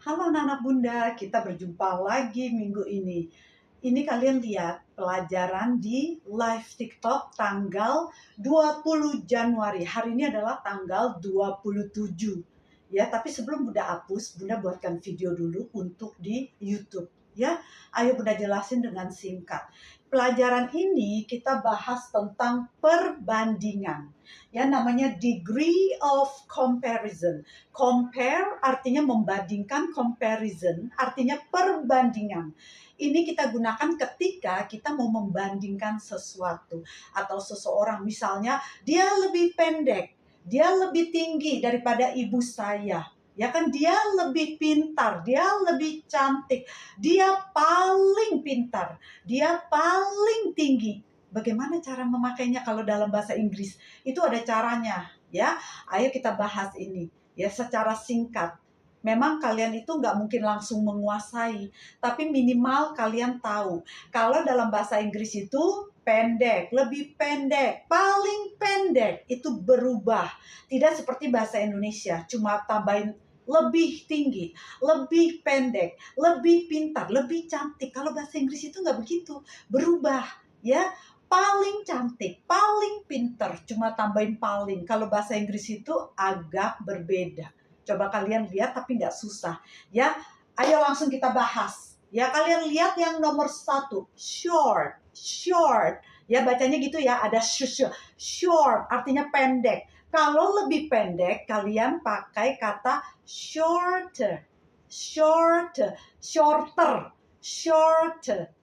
Halo anak-anak bunda, kita berjumpa lagi minggu ini. Ini kalian lihat pelajaran di live TikTok tanggal 20 Januari. Hari ini adalah tanggal 27. Ya, tapi sebelum bunda hapus, bunda buatkan video dulu untuk di YouTube. Ya, ayo bunda jelasin dengan singkat. Pelajaran ini kita bahas tentang perbandingan. Ya, namanya degree of comparison. Compare artinya membandingkan, comparison artinya perbandingan. Ini kita gunakan ketika kita mau membandingkan sesuatu atau seseorang. Misalnya, dia lebih pendek, dia lebih tinggi daripada ibu saya. Ya kan, dia lebih pintar, dia lebih cantik, dia paling pintar, dia paling tinggi. Bagaimana cara memakainya kalau dalam bahasa Inggris? Itu ada caranya, ya. Ayo kita bahas ini ya secara singkat. Memang kalian itu nggak mungkin langsung menguasai, tapi minimal kalian tahu. Kalau dalam bahasa Inggris itu pendek, lebih pendek, paling pendek itu berubah. Tidak seperti bahasa Indonesia, cuma tambahin lebih tinggi, lebih pendek, lebih pintar, lebih cantik. Kalau bahasa Inggris itu nggak begitu, berubah ya. Paling cantik, paling pinter, cuma tambahin paling. Kalau bahasa Inggris itu agak berbeda. Coba kalian lihat, tapi nggak susah. Ya, ayo langsung kita bahas. Ya, kalian lihat yang nomor 1, short, short. Ya, bacanya gitu ya, ada short, artinya pendek. Kalau lebih pendek, kalian pakai kata shorter, shorter, shorter, shorter,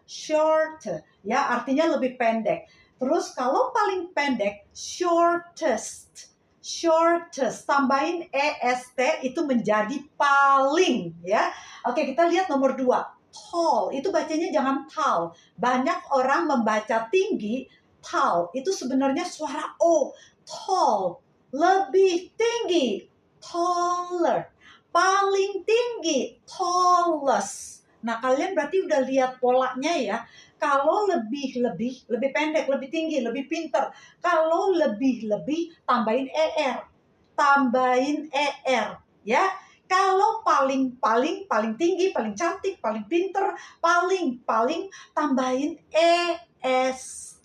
shorter. Ya, artinya lebih pendek. Terus kalau paling pendek, shortest. Shortest, tambahin est itu menjadi paling ya. Oke, kita lihat nomor 2. Tall, itu bacanya jangan tall. Banyak orang membaca tinggi, tall. Itu sebenarnya suara O. Tall, lebih tinggi, taller. Paling tinggi, tallest. Nah, kalian berarti udah lihat polanya ya. Kalau lebih pendek, lebih tinggi, lebih pinter. Kalau lebih tambahin er. Tambahin er ya. Kalau paling tinggi, paling cantik, paling pinter, paling tambahin est.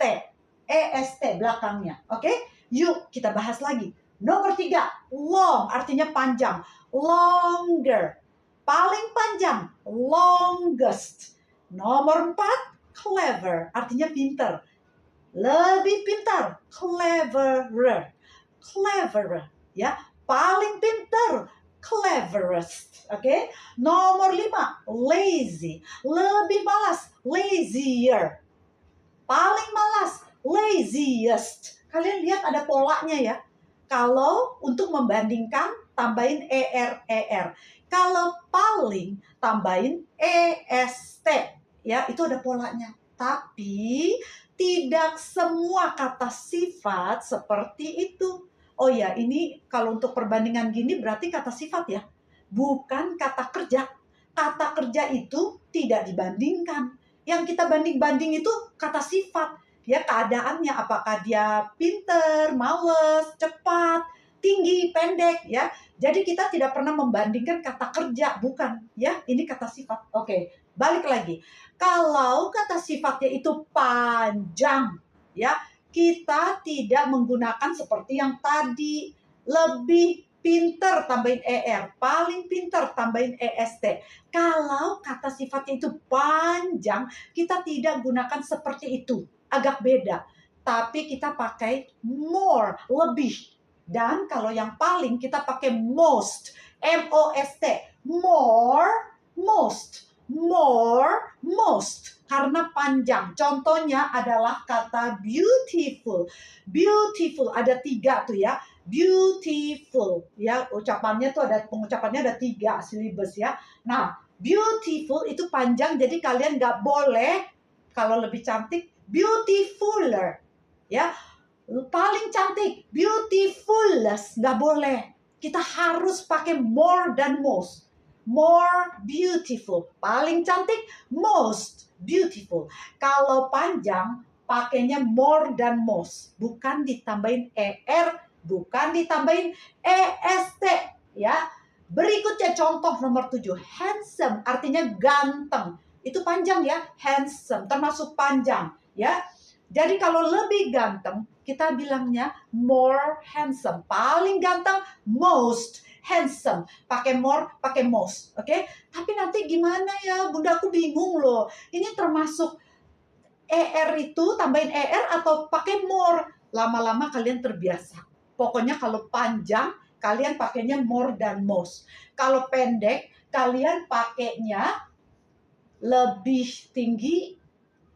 Est belakangnya. Oke? Yuk kita bahas lagi. Nomor 3, long artinya panjang. Longer. Paling panjang, longest. Nomor 4, clever, artinya pintar. Lebih pintar, cleverer. Cleverer, ya. Paling pintar, cleverest. Oke? Nomor 5, lazy. Lebih malas, lazier. Paling malas, laziest. Kalian lihat ada polanya ya. Kalau untuk membandingkan, tambahin er. Kalau paling, tambahin est. Ya, itu ada polanya. Tapi tidak semua kata sifat seperti itu. Oh ya, ini kalau untuk perbandingan gini berarti kata sifat ya. Bukan kata kerja. Kata kerja itu tidak dibandingkan. Yang kita banding-banding itu kata sifat. Ya, keadaannya, apakah dia pinter, males, cepat, tinggi, pendek, ya. Jadi kita tidak pernah membandingkan kata kerja, bukan, ya. Ini kata sifat. Oke, balik lagi. Kalau kata sifatnya itu panjang, ya, kita tidak menggunakan seperti yang tadi. Lebih pinter tambahin er, paling pinter tambahin est. Kalau kata sifatnya itu panjang, kita tidak gunakan seperti itu. Agak beda. Tapi kita pakai more, lebih. Dan kalau yang paling kita pakai most, most, more, most, more, most. Karena panjang. Contohnya adalah kata beautiful. Beautiful ada 3 tuh ya. Beautiful ya, pengucapannya ada 3 silibus ya. Nah, beautiful itu panjang, jadi kalian nggak boleh kalau lebih cantik beautifuler ya. Paling cantik beautifulest, nggak boleh. Kita harus pakai more dan most. More beautiful, paling cantik, most beautiful. Kalau panjang pakainya more dan most, bukan ditambahin er, bukan ditambahin est ya. Berikutnya contoh nomor 7, handsome artinya ganteng. Itu panjang ya, handsome termasuk panjang ya. Jadi kalau lebih ganteng kita bilangnya more handsome. Paling ganteng most handsome. Pakai more, pakai most. Oke? Tapi nanti gimana ya? Bunda aku bingung loh. Ini termasuk ER itu tambahin ER atau pakai more? Lama-lama kalian terbiasa. Pokoknya kalau panjang kalian pakainya more dan most. Kalau pendek kalian pakainya lebih tinggi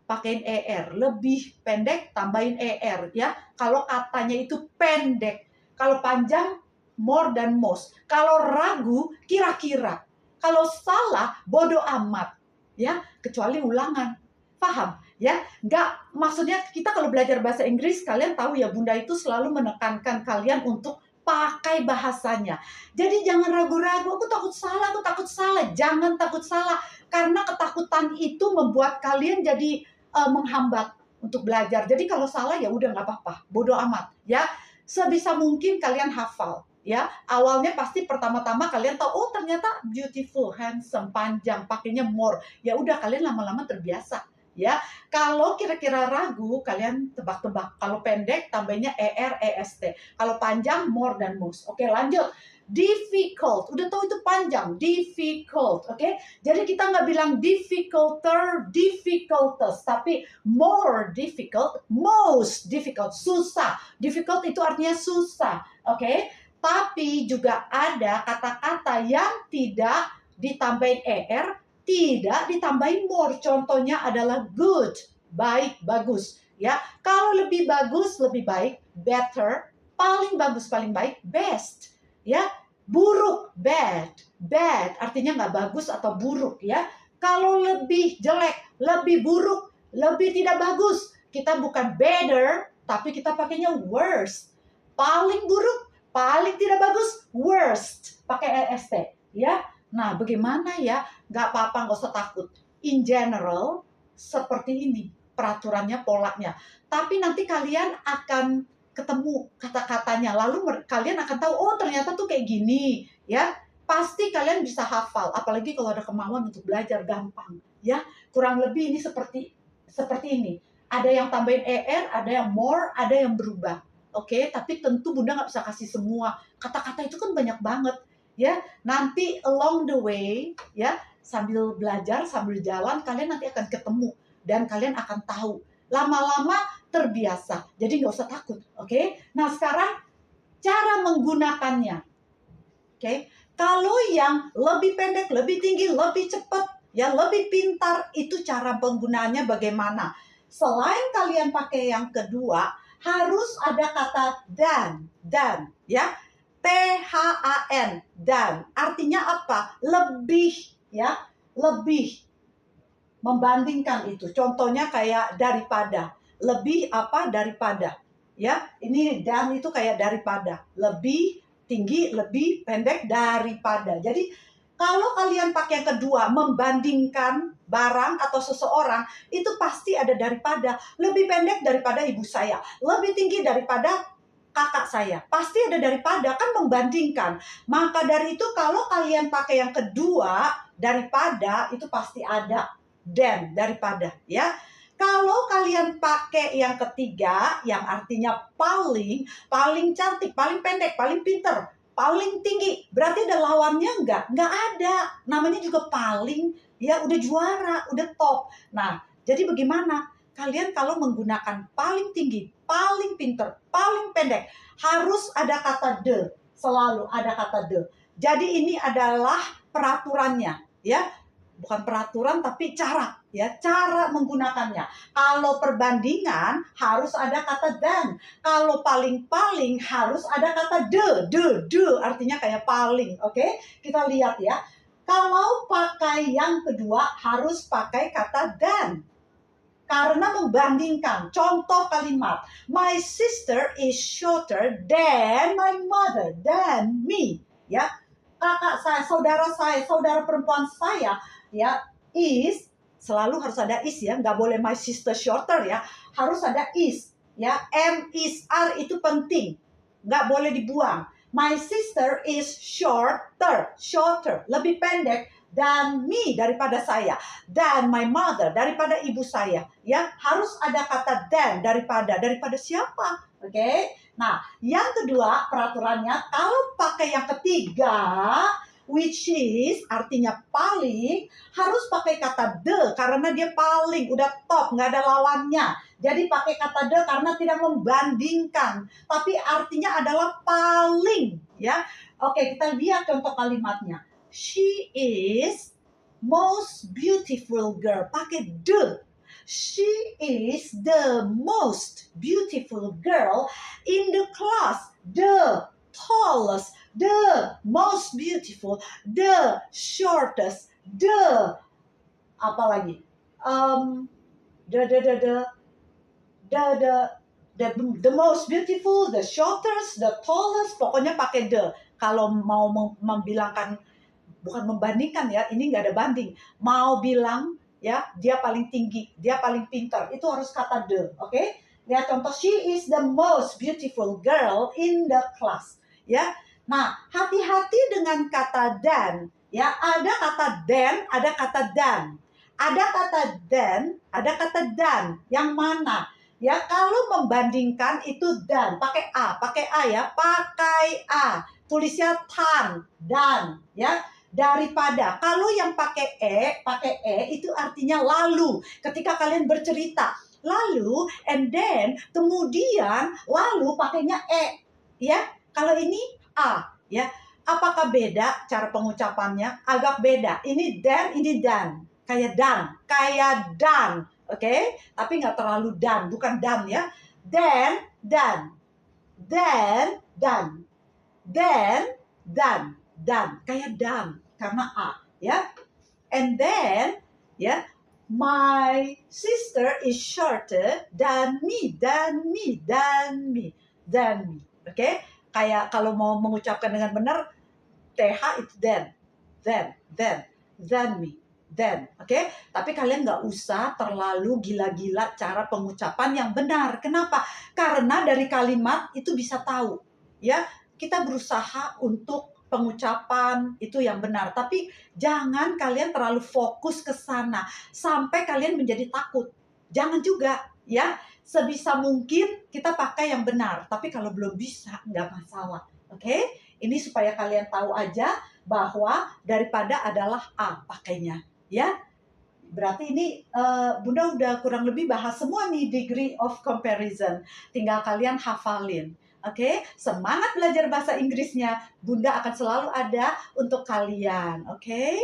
pakein ER, lebih pendek tambahin ER ya. Kalau katanya itu pendek, kalau panjang more dan most. Kalau ragu kira-kira, kalau salah bodoh amat ya, kecuali ulangan. Paham ya? Nggak, maksudnya kita kalau belajar bahasa Inggris kalian tahu ya, Bunda itu selalu menekankan kalian untuk pakai bahasanya. Jadi jangan ragu-ragu, aku takut salah, aku takut salah. Jangan takut salah, karena ketakutan itu membuat kalian jadi menghambat untuk belajar. Jadi kalau salah ya udah nggak apa-apa, bodoh amat ya. Sebisa mungkin kalian hafal ya. Awalnya pasti pertama-tama kalian tahu, oh ternyata beautiful, handsome, panjang, pakainya more. Ya udah kalian lama-lama terbiasa ya. Kalau kira-kira ragu kalian tebak-tebak. Kalau pendek tambahnya ER, EST. Kalau panjang more dan most. Oke, lanjut. Difficult, udah tahu itu panjang, difficult, oke? Jadi kita nggak bilang difficulter, difficultest, tapi more difficult, most difficult, susah. Difficult itu artinya susah, oke? Tapi juga ada kata-kata yang tidak ditambahin ER, tidak ditambahin more. Contohnya adalah good, baik, bagus, ya. Kalau lebih bagus, lebih baik, better, paling bagus, paling baik, best. Ya, buruk, bad. Bad artinya nggak bagus atau buruk ya. Kalau lebih jelek, lebih buruk, lebih tidak bagus, kita bukan better, tapi kita pakainya worst. Paling buruk, paling tidak bagus, worst. Pakai EST ya. Nah, bagaimana ya? Nggak apa-apa, nggak usah takut. In general, seperti ini peraturannya, polanya. Tapi nanti kalian akan ketemu kata-katanya, lalu kalian akan tahu, oh ternyata tuh kayak gini ya. Pasti kalian bisa hafal, apalagi kalau ada kemauan untuk belajar, gampang ya. Kurang lebih ini seperti ini, ada yang tambahin ER, ada yang more, ada yang berubah. Oke, tapi tentu Bunda nggak bisa kasih semua, kata-kata itu kan banyak banget ya. Nanti along the way ya, sambil belajar, sambil jalan, kalian nanti akan ketemu dan kalian akan tahu. Lama-lama terbiasa, jadi nggak usah takut, oke? Nah sekarang cara menggunakannya, oke? Kalau yang lebih pendek, lebih tinggi, lebih cepat, ya lebih pintar, itu cara penggunaannya bagaimana? Selain kalian pakai yang kedua, harus ada kata dan, ya, THAN, dan, artinya apa? Lebih, ya, lebih. Membandingkan itu, contohnya kayak daripada, lebih apa daripada ya. Ini dan itu kayak daripada, lebih tinggi, lebih pendek daripada. Jadi kalau kalian pakai yang kedua, membandingkan barang atau seseorang, itu pasti ada daripada. Lebih pendek daripada ibu saya, lebih tinggi daripada kakak saya, pasti ada daripada, kan membandingkan. Maka dari itu kalau kalian pakai yang kedua, daripada, itu pasti ada than, daripada ya. Kalau kalian pakai yang ketiga, yang artinya paling, paling cantik, paling pendek, paling pinter, paling tinggi, berarti ada lawannya enggak? Enggak ada. Namanya juga paling, ya udah juara, udah top. Nah, jadi bagaimana? Kalian kalau menggunakan paling tinggi, paling pinter, paling pendek, harus ada kata the, selalu ada kata the. Jadi ini adalah peraturannya, ya. Bukan peraturan tapi cara, ya, cara menggunakannya. Kalau perbandingan harus ada kata dan. Kalau paling-paling harus ada kata the artinya kayak paling. Oke? Kita lihat ya. Kalau pakai yang kedua harus pakai kata dan. Karena membandingkan. Contoh kalimat, my sister is shorter than my mother, than me. Ya, kakak saya, saudara perempuan saya, ya, is, selalu harus ada is ya, nggak boleh my sister shorter ya, harus ada is ya. M is R itu penting, nggak boleh dibuang. My sister is shorter, lebih pendek than me, daripada saya. Than my mother, daripada ibu saya. Ya, harus ada kata than, daripada siapa? Oke. Nah, yang kedua peraturannya, kalau pakai yang ketiga, which is artinya paling, harus pakai kata the karena dia paling, udah top, nggak ada lawannya. Jadi pakai kata the karena tidak membandingkan, tapi artinya adalah paling, ya. Oke, kita lihat contoh kalimatnya. She is most beautiful girl. Pakai the. She is the most beautiful girl in the class. The tallest, the most beautiful, the shortest, the apa lagi? The most beautiful, the shortest, the tallest, pokoknya pakai the. Kalau mau membilangkan, bukan membandingkan ya, ini nggak ada banding. Mau bilang ya, dia paling tinggi, dia paling pintar, itu harus kata the, oke? Lihat contoh, she is the most beautiful girl in the class, ya. Nah, hati-hati dengan kata than, ya. Ada kata then, ada kata than. Ada kata then, ada kata than. Yang mana? Ya, kalau membandingkan itu than, pakai A ya, pakai A. Tulisnya dan, ya. Daripada. Kalau yang pakai e itu artinya lalu. Ketika kalian bercerita, lalu, and then, kemudian, lalu pakainya e, ya. Kalau ini a, ya. Apakah beda cara pengucapannya? Agak beda. Ini then, ini dan. Kayak dan, oke? Tapi nggak terlalu dan, bukan dan ya. Then, kayak dan karena a, ya. And then, ya, my sister is shorter than me. Oke? Kayak kalau mau mengucapkan dengan benar, th itu then me. Oke? Tapi kalian nggak usah terlalu gila-gila cara pengucapan yang benar. Kenapa? Karena dari kalimat itu bisa tahu, ya. Kita berusaha untuk pengucapan itu yang benar, tapi jangan kalian terlalu fokus ke sana sampai kalian menjadi takut. Jangan juga, ya. Sebisa mungkin kita pakai yang benar, tapi kalau belum bisa nggak masalah. Oke? Ini supaya kalian tahu aja bahwa daripada adalah a pakainya, ya. Berarti ini Bunda udah kurang lebih bahas semua nih degree of comparison. Tinggal kalian hafalin. Oke, semangat belajar bahasa Inggrisnya. Bunda akan selalu ada untuk kalian. Oke.